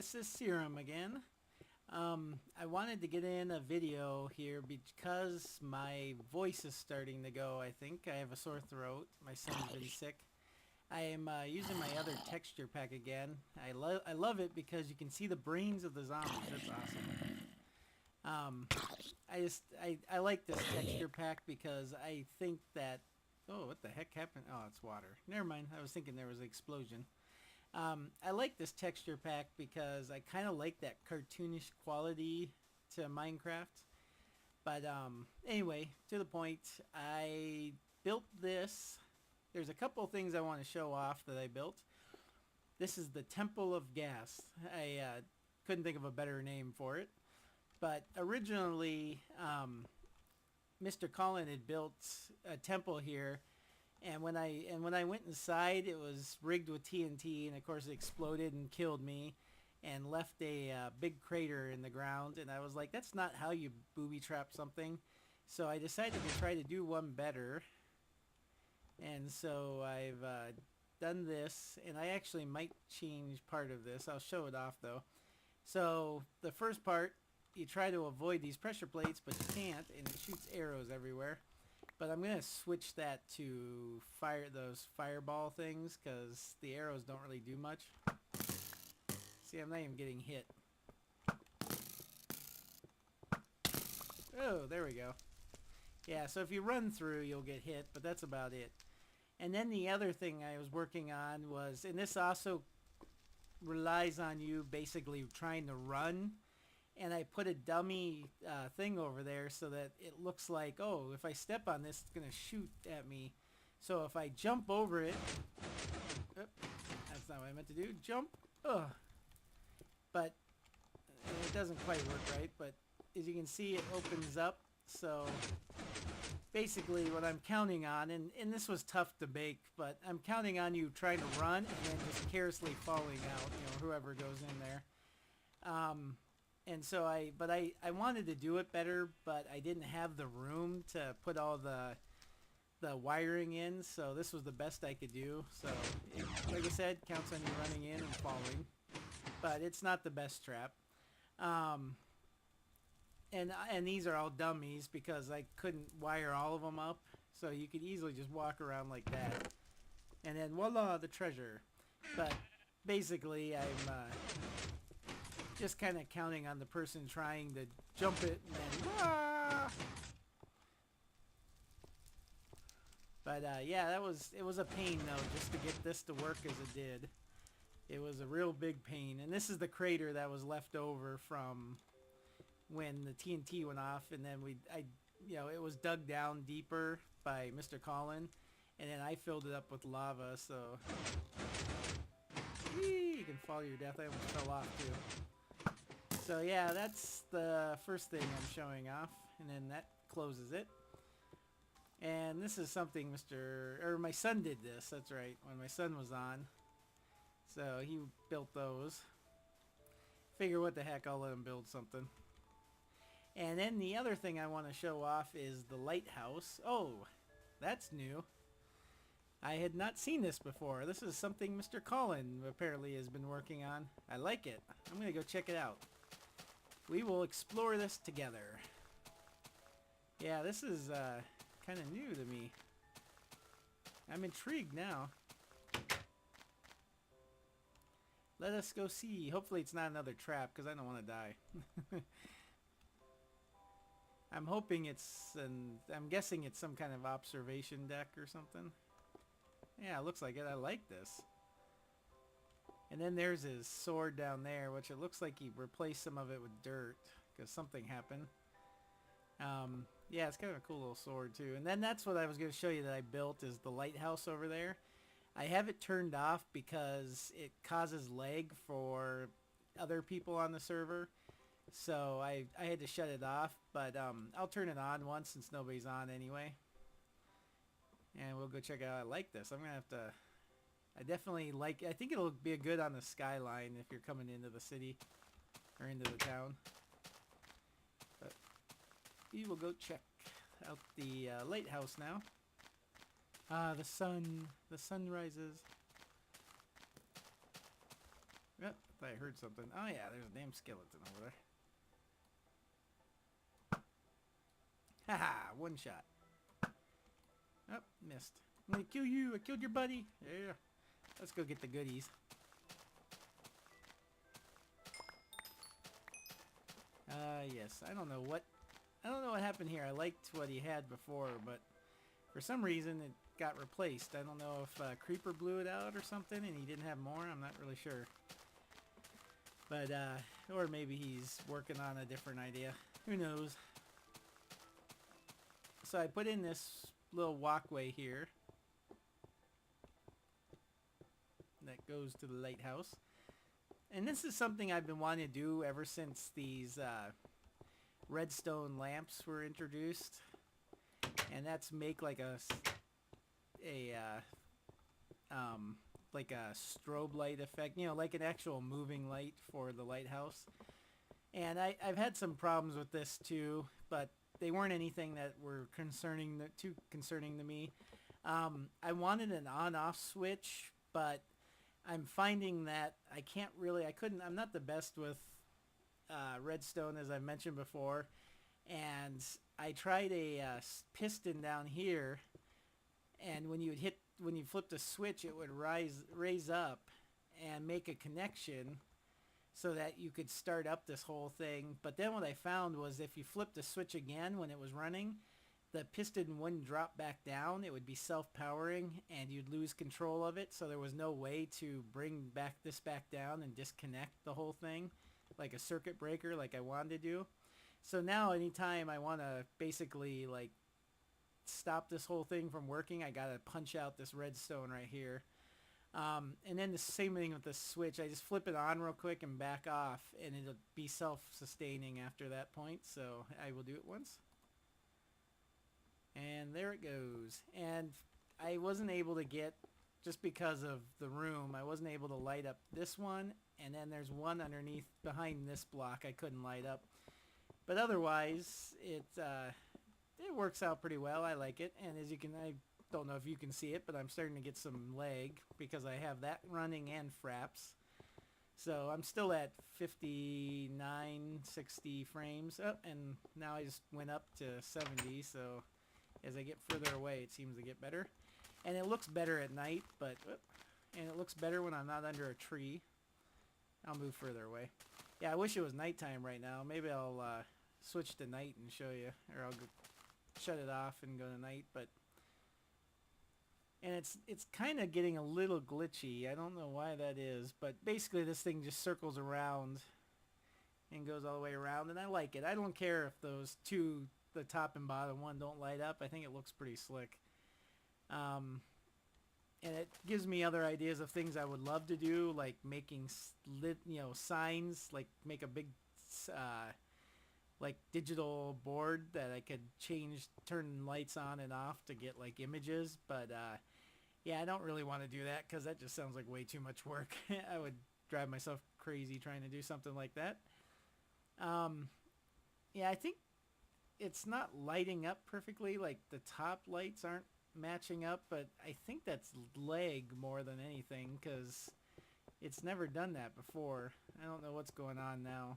this is Serum again. I wanted to get in a video here because my voice is starting to go, I think. I have a sore throat. My son's been sick. I am using my other texture pack again. I love it because you can see the brains of the zombies. That's awesome. I like this texture pack because I think that... Oh, what the heck happened? Oh, it's water. Never mind. I was thinking there was an explosion. I like this texture pack because I kind of like that cartoonish quality to Minecraft. But anyway, to the point, I built this. There's a couple things I want to show off that I built. This is the Temple of Gas. I couldn't think of a better name for it. But originally, Mr. Collin had built a temple here. And when I went inside, it was rigged with TNT, and of course it exploded and killed me, and left a big crater in the ground. And I was like, that's not how you booby trap something. So I decided to try to do one better. And so I've done this, and I actually might change part of this. I'll show it off though. So the first part, you try to avoid these pressure plates, but you can't, and it shoots arrows everywhere. But I'm going to switch that to those fireball things because the arrows don't really do much. See, I'm not even getting hit. Oh, there we go. Yeah, so if you run through, you'll get hit, but that's about it. And then the other thing I was working on was, and this also relies on you basically trying to run. And I put a dummy thing over there so that it looks like, oh, if I step on this, it's going to shoot at me. So if I jump over it... Oh, that's not what I meant to do. Jump. Ugh. But it doesn't quite work right. But as you can see, it opens up. So basically what I'm counting on, and this was tough to make, but I'm counting on you trying to run and then just carelessly falling out, whoever goes in there. And so I wanted to do it better, but I didn't have the room to put all the wiring in, so this was the best I could do. So, like I said, counts on you running in and falling, but it's not the best trap. And these are all dummies because I couldn't wire all of them up, so you could easily just walk around like that, and then voila, the treasure. But basically, I'm just kind of counting on the person trying to jump it and then But yeah, it was a pain though, just to get this to work as it did. It was a real big pain. And this is the crater that was left over from when the TNT went off, and then it was dug down deeper by Mr. Collin, and then I filled it up with lava, so whee, you can fall to your death. I almost fell off too. So yeah, that's the first thing I'm showing off, and then that closes it. And this is something my son did this, that's right, when my son was on. So he built those. Figure what the heck, I'll let him build something. And then the other thing I want to show off is the Lighthouse. Oh, that's new. I had not seen this before. This is something Mr. Collin apparently has been working on. I like it. I'm going to go check it out. We will explore this together. Yeah, this is kind of new to me. I'm intrigued now. Let us go see. Hopefully it's not another trap because I don't want to die. I'm hoping I'm guessing it's some kind of observation deck or something. Yeah, it looks like it. I like this. And then there's his sword down there, which it looks like he replaced some of it with dirt because something happened. Yeah, it's kind of a cool little sword too. And then that's what I was going to show you that I built is the lighthouse over there. I have it turned off because it causes lag for other people on the server. So I had to shut it off, but I'll turn it on once since nobody's on anyway. And we'll go check it out. I like this. I'm going to have to... I definitely like... I think it'll be good on the skyline if you're coming into the city or into the town. But we will go check out the lighthouse now. The sun rises. Yep, Thought I heard something. Oh yeah, there's a damn skeleton over there. Haha, one shot. Oh, missed. I'm gonna kill you. I killed your buddy. Yeah. Let's go get the goodies. Yes. I don't know what happened here. I liked what he had before, but for some reason it got replaced. I don't know if Creeper blew it out or something and he didn't have more. I'm not really sure. But, or maybe he's working on a different idea. Who knows? So I put in this little walkway here that goes to the lighthouse. And this is something I've been wanting to do ever since these redstone lamps were introduced. And that's make like a strobe light effect, you know, like an actual moving light for the lighthouse. And I've had some problems with this too, but they weren't anything that were too concerning to me. I wanted an on-off switch, but I'm finding that I'm not the best with redstone, as I've mentioned before, and I tried a piston down here, and when you flipped the switch, it would raise up and make a connection so that you could start up this whole thing. But then what I found was if you flipped the switch again when it was running, the piston wouldn't drop back down. It would be self-powering and you'd lose control of it. So there was no way to bring this back down and disconnect the whole thing like a circuit breaker like I wanted to do. So now anytime I want to basically like stop this whole thing from working, I got to punch out this redstone right here. And then the same thing with the switch. I just flip it on real quick and back off, and it'll be self-sustaining after that point. So I will do it once. And there it goes. And I wasn't able to get, just because of the room, I wasn't able to light up this one. And then there's one underneath behind this block I couldn't light up. But otherwise, it works out pretty well. I like it. And as you can, I don't know if you can see it, but I'm starting to get some lag because I have that running and fraps. So I'm still at 59, 60 frames. Oh, and now I just went up to 70. So as I get further away, it seems to get better. And it looks better at night, and it looks better when I'm not under a tree. I'll move further away. Yeah, I wish it was nighttime right now. Maybe I'll switch to night and show you, or I'll shut it off and go to night. And it's kind of getting a little glitchy. I don't know why that is, but basically this thing just circles around and goes all the way around, and I like it. I don't care if those two, the top and bottom one, don't light up. I think it looks pretty slick. And it gives me other ideas of things I would love to do, like making signs, like make a big like digital board that I could turn lights on and off to get like images. But yeah, I don't really want to do that because that just sounds like way too much work. I would drive myself crazy trying to do something like that. Yeah, I think it's not lighting up perfectly. Like the top lights aren't matching up, but I think that's lag more than anything because it's never done that before. I don't know what's going on now.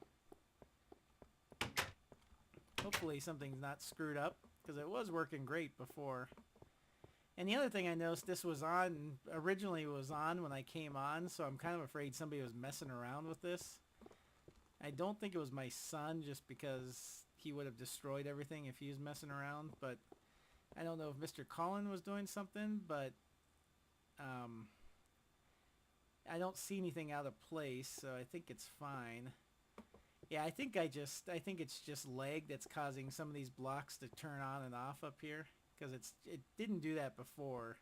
Hopefully something's not screwed up because it was working great before. And the other thing I noticed, this was originally was on when I came on, so I'm kind of afraid somebody was messing around with this. I don't think it was my son, just because he would have destroyed everything if he was messing around, but I don't know if Mr. Collin was doing something, but I don't see anything out of place, so I think it's fine. Yeah, I think it's just lag that's causing some of these blocks to turn on and off up here, because it didn't do that before.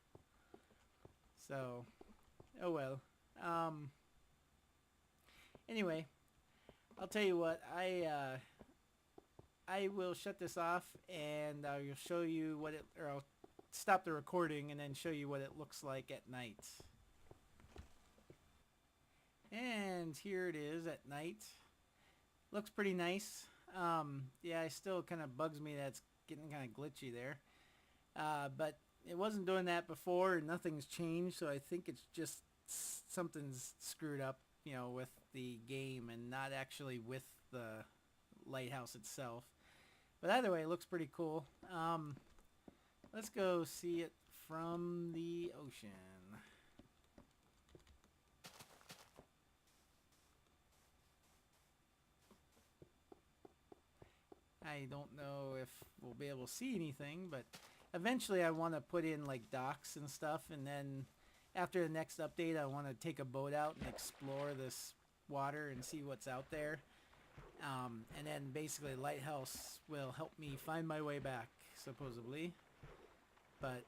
So, oh well. Anyway, I'll tell you what, I will shut this off and I will show you I'll stop the recording and then show you what it looks like at night. And here it is at night. Looks pretty nice. Yeah, it still kind of bugs me that it's getting kind of glitchy there. But it wasn't doing that before and nothing's changed, so I think it's just something's screwed up. you know, with the game and not actually with the lighthouse itself. But either way, it looks pretty cool. Let's go see it from the ocean. I don't know if we'll be able to see anything, but eventually I want to put in like docks and stuff, and then after the next update I want to take a boat out and explore this water and see what's out there. And then basically Lighthouse will help me find my way back, supposedly. But,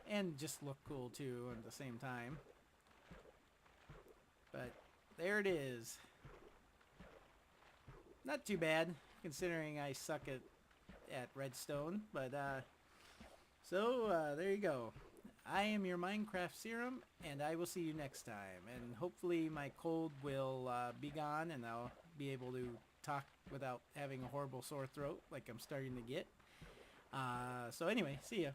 and just look cool too at the same time. But there it is. Not too bad, considering I suck at redstone. But, there you go. I am your Minecraft Serum, and I will see you next time. And hopefully my cold will be gone, and I'll be able to talk without having a horrible sore throat like I'm starting to get. So anyway, see ya.